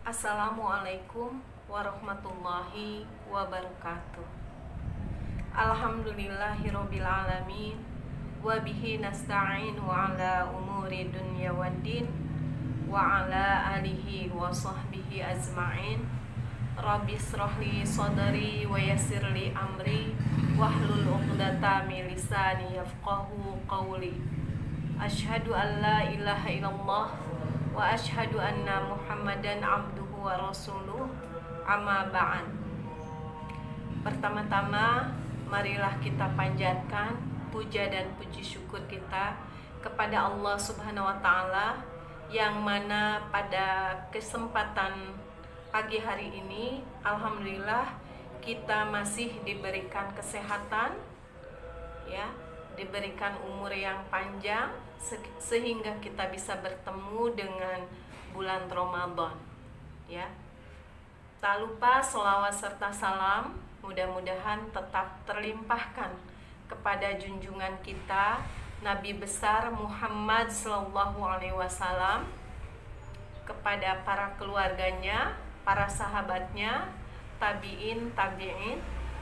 Assalamualaikum warahmatullahi wabarakatuh. Alhamdulillahirabbil alamin wa bihi nasta'in wa ala umuri dunya waddin wa ala alihi wa sahbihi azma'in. Rabbi shrahli sadri wa yassirli amri wahlul 'uqdatam min lisani yafqahu qawli. Asyhadu an la ilaha illallah wa asyhadu anna Muhammadan abduhu wa rasuluh, amma ba'd. Pertama-tama marilah kita panjatkan puja dan puji syukur kita kepada Allah Subhanahu wa taala, yang mana pada kesempatan pagi hari ini alhamdulillah kita masih diberikan kesehatan, ya, diberikan umur yang panjang sehingga kita bisa bertemu dengan bulan Ramadan, ya. Tak lupa sholawat serta salam mudah-mudahan tetap terlimpahkan kepada junjungan kita Nabi besar Muhammad SAW, kepada para keluarganya, para sahabatnya, tabi'in,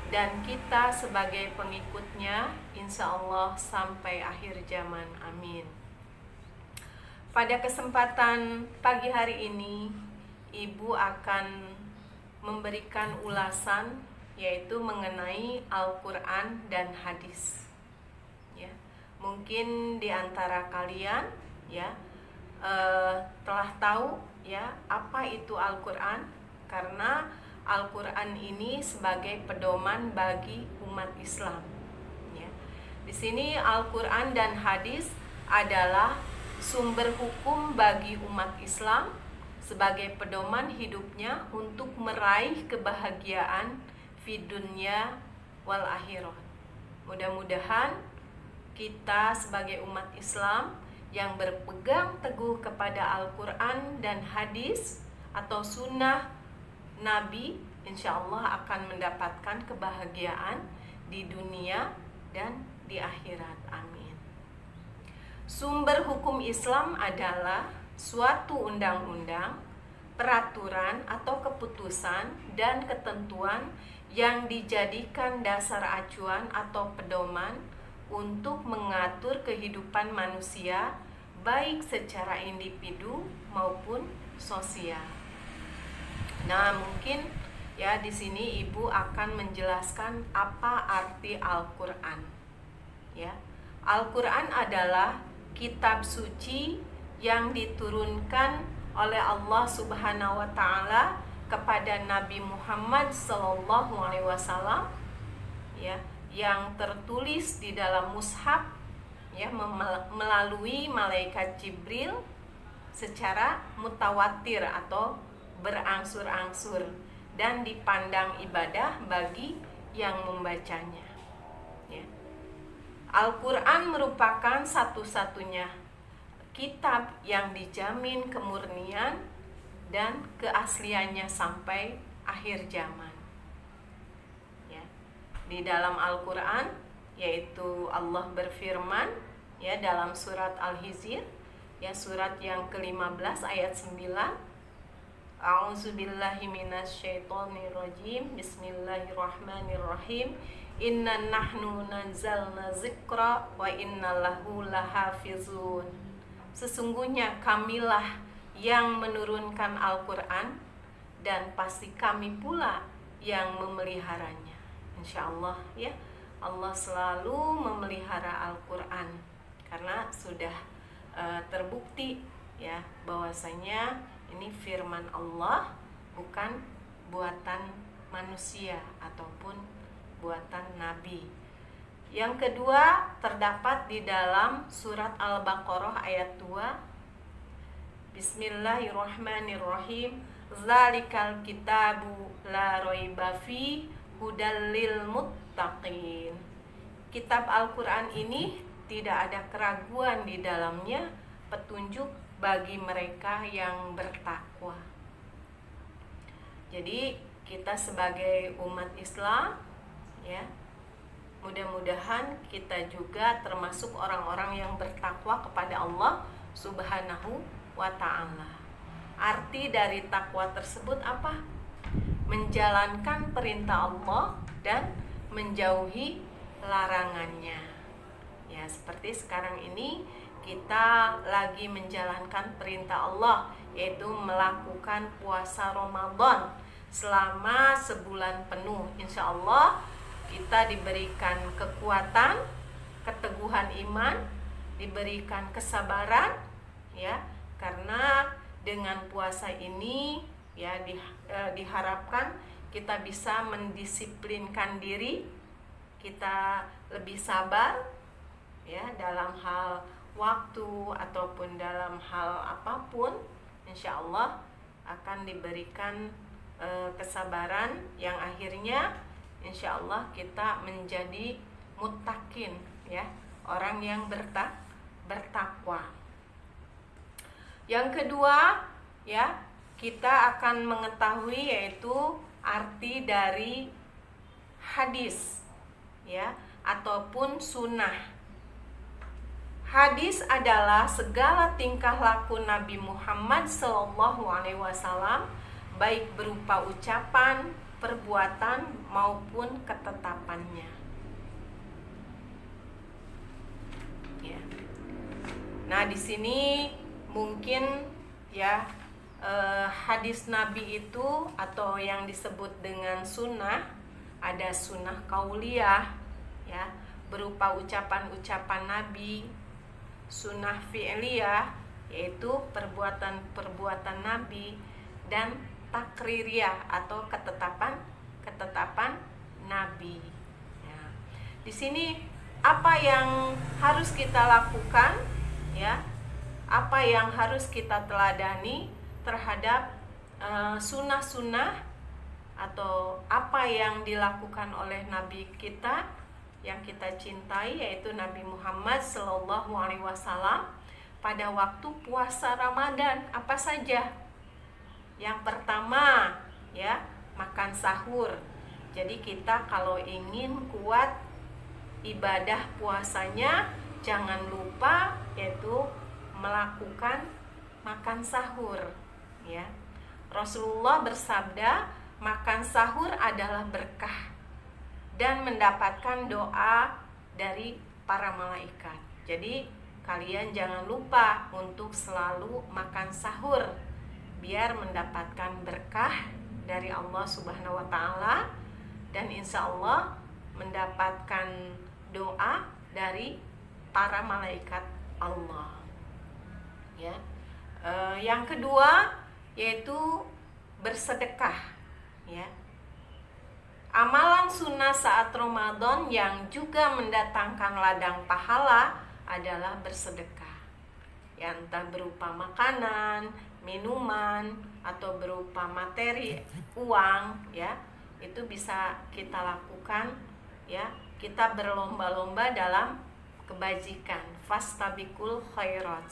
dan kita sebagai pengikutnya insya Allah sampai akhir zaman, amin. Pada kesempatan pagi hari ini Ibu akan memberikan ulasan, yaitu mengenai Al-Quran dan hadis, ya. Mungkin di antara kalian, ya, telah tahu, ya, apa itu Al-Quran, karena Al-Quran ini sebagai pedoman bagi umat Islam, ya. Di sini Al-Quran dan hadis adalah sumber hukum bagi umat Islam sebagai pedoman hidupnya untuk meraih kebahagiaan fi dunya wal akhirah. Mudah-mudahan kita sebagai umat Islam yang berpegang teguh kepada Al-Quran dan hadis atau sunnah Nabi, insya Allah akan mendapatkan kebahagiaan di dunia dan di akhirat, amin. Sumber hukum Islam adalah suatu undang-undang, peraturan atau keputusan dan ketentuan yang dijadikan dasar acuan atau pedoman untuk mengatur kehidupan manusia, baik secara individu maupun sosial. Nah, mungkin ya di sini Ibu akan menjelaskan apa arti Al-Quran. Ya, Al-Quran adalah kitab suci yang diturunkan oleh Allah Subhanahu wa taala kepada Nabi Muhammad SAW, ya, yang tertulis di dalam mushaf, ya, melalui malaikat Jibril secara mutawatir atau berangsur-angsur dan dipandang ibadah bagi yang membacanya, ya. Al-Quran merupakan satu-satunya kitab yang dijamin kemurnian dan keasliannya sampai akhir zaman, ya. Di dalam Al-Quran, yaitu Allah berfirman, ya, dalam surat Al-Hijr, ya, surat yang ke-15 ayat 9, A'udzubillahi minasyaitonirrajim. Bismillahirrahmanirrahim. Inna nahnu nazzalna dzikra wa inna lahu lahafizun. Sesungguhnya kamilah yang menurunkan Al-Quran dan pasti kami pula yang memeliharanya. Insya Allah, ya, Allah selalu memelihara Al-Quran karena sudah terbukti, ya, bahwasanya ini firman Allah, bukan buatan manusia ataupun buatan nabi. Yang kedua terdapat di dalam surat Al-Baqarah ayat 2. Bismillahirrahmanirrahim. Zalikal kitabu la raiba fi hudal lil muttaqin. Kitab Al-Quran ini tidak ada keraguan di dalamnya, petunjuk bagi mereka yang bertakwa. Jadi kita sebagai umat Islam, ya, mudah-mudahan kita juga termasuk orang-orang yang bertakwa kepada Allah Subhanahu wa ta'ala. arti dari takwa tersebut apa? Menjalankan perintah Allah dan menjauhi larangannya. Ya, seperti sekarang ini kita lagi menjalankan perintah Allah, yaitu melakukan puasa Ramadan selama sebulan penuh. Insya Allah kita diberikan kekuatan, keteguhan iman, diberikan kesabaran, ya, karena dengan puasa ini ya diharapkan kita bisa mendisiplinkan diri, kita lebih sabar ya dalam hal waktu ataupun dalam hal apapun. Insya Allah akan diberikan kesabaran yang akhirnya insya Allah kita menjadi muttaqin, ya, orang yang bertakwa. Yang kedua, ya, kita akan mengetahui yaitu arti dari hadis, ya, ataupun sunnah. Hadis adalah segala tingkah laku Nabi Muhammad SAW, baik berupa ucapan, perbuatan maupun ketetapannya. Ya. Nah, di sini mungkin ya hadis Nabi itu atau yang disebut dengan sunnah, ada sunnah qauliyah, ya, berupa ucapan-ucapan Nabi, sunnah fi'liyah, yaitu perbuatan-perbuatan Nabi, dan takririyah atau ketetapan Nabi. Ya. Di sini apa yang harus kita lakukan, ya, apa yang harus kita teladani terhadap sunnah-sunnah atau apa yang dilakukan oleh Nabi kita yang kita cintai, yaitu Nabi Muhammad SAW pada waktu puasa Ramadan. Apa saja? Yang pertama, ya, makan sahur. Jadi kita kalau ingin kuat ibadah puasanya, jangan lupa yaitu melakukan makan sahur, ya. Rasulullah bersabda, makan sahur adalah berkah dan mendapatkan doa dari para malaikat. Jadi kalian jangan lupa untuk selalu makan sahur biar mendapatkan berkah dari Allah Subhanahu wa taala dan insya Allah mendapatkan doa dari para malaikat Allah. Ya. Yang kedua yaitu bersedekah, ya. Amalan sunnah saat Ramadan yang juga mendatangkan ladang pahala adalah bersedekah, ya, entah berupa makanan, minuman, atau berupa materi, uang, ya, itu bisa kita lakukan, ya. Kita berlomba-lomba dalam kebajikan, fastabiqul khairat,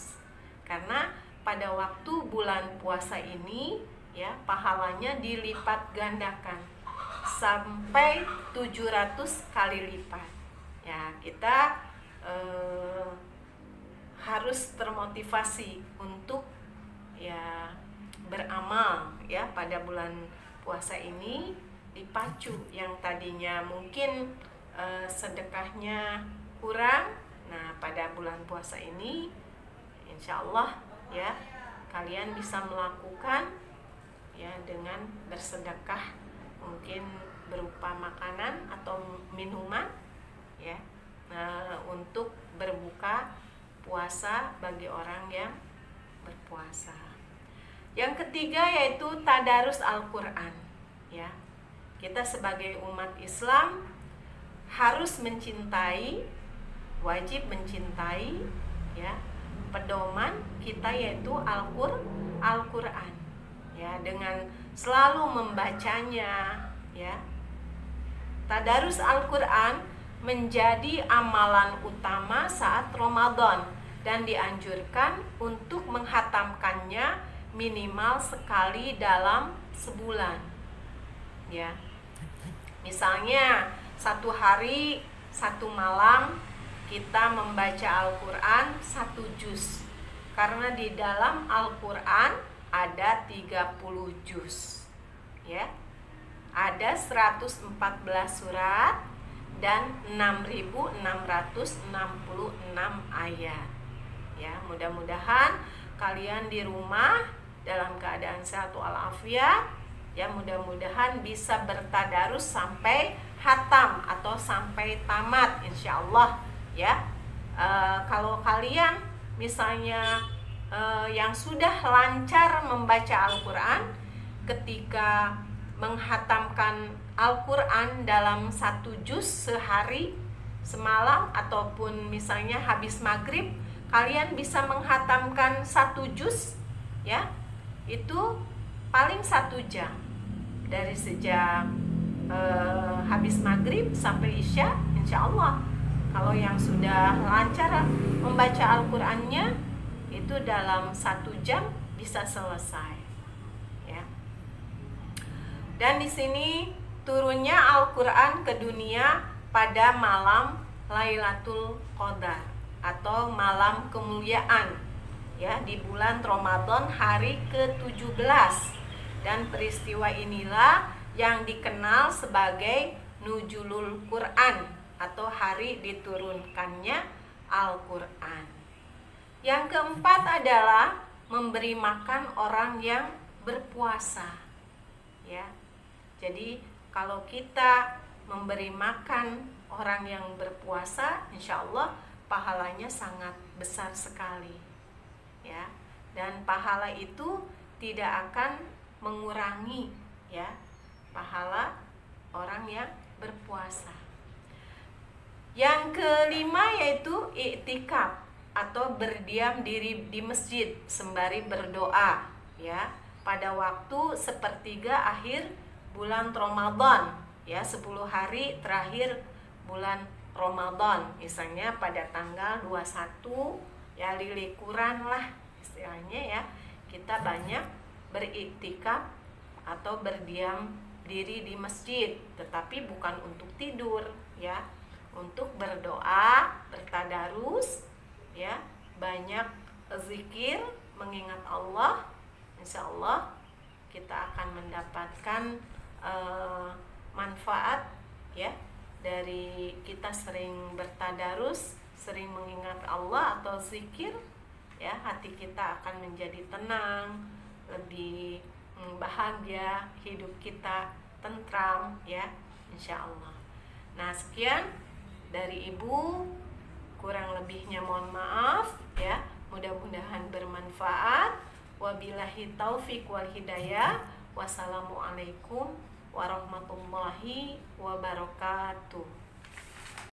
karena pada waktu bulan puasa ini, ya, pahalanya dilipat gandakan sampai 700 kali lipat. Ya, kita harus termotivasi untuk ya beramal, ya, pada bulan puasa ini, dipacu yang tadinya mungkin sedekahnya kurang. Nah, pada bulan puasa ini insya Allah, ya, kalian bisa melakukan, ya, dengan bersedekah, mungkin berupa makanan atau minuman, ya, untuk berbuka puasa bagi orang yang berpuasa. Yang ketiga yaitu tadarus Al-Quran, ya. Kita sebagai umat Islam harus mencintai, wajib mencintai, ya, pedoman kita yaitu Al-Quran, ya, dengan selalu membacanya, ya. Tadarus Al-Quran menjadi amalan utama saat Ramadan dan dianjurkan untuk menghatamkannya minimal sekali dalam sebulan, ya. Misalnya satu hari, satu malam kita membaca Al-Quran 1 juz, karena di dalam Al-Quran ada 30 juz. Ya. Ada 114 surat dan 6.666 ayat. Ya, mudah-mudahan kalian di rumah dalam keadaan sehat walafiat, ya, mudah-mudahan bisa bertadarus sampai hatam atau sampai tamat insyaallah, ya. Kalau kalian misalnya yang sudah lancar membaca Al-Quran, ketika menghatamkan Al-Quran dalam 1 juz sehari semalam, ataupun misalnya habis maghrib kalian bisa menghatamkan 1 juz, ya, itu paling 1 jam dari sejak habis maghrib sampai isya insyaallah. Kalau yang sudah lancar membaca Al-Qurannya itu dalam 1 jam bisa selesai, ya. Dan di sini turunnya Al-Quran ke dunia pada malam Lailatul Qadar atau malam kemuliaan, ya, di bulan Ramadan hari ke-17. Dan peristiwa inilah yang dikenal sebagai Nuzulul Quran atau hari diturunkannya Al-Quran. Yang keempat adalah memberi makan orang yang berpuasa, ya. Jadi kalau kita memberi makan orang yang berpuasa, insya Allah pahalanya sangat besar sekali, ya. Dan pahala itu tidak akan mengurangi, ya, pahala orang yang berpuasa. Yang kelima yaitu i'tikaf atau berdiam diri di masjid sembari berdoa, ya, pada waktu sepertiga akhir bulan Ramadan, ya, 10 hari terakhir bulan Ramadan, misalnya pada tanggal 21, ya, lilikuran lah istilahnya, ya, kita banyak beriktikaf atau berdiam diri di masjid, tetapi bukan untuk tidur, ya, untuk berdoa, bertadarus, ya, banyak zikir, mengingat Allah. Insya Allah kita akan mendapatkan manfaat, ya, dari kita sering bertadarus, sering mengingat Allah atau zikir, ya, hati kita akan menjadi tenang, lebih bahagia, hidup kita tentram, ya, insya Allah. Nah, sekian dari Ibu, kurang lebihnya mohon maaf, ya, mudah-mudahan bermanfaat. Wabillahi taufik wal hidayah. Wassalamualaikum warahmatullahi wabarakatuh.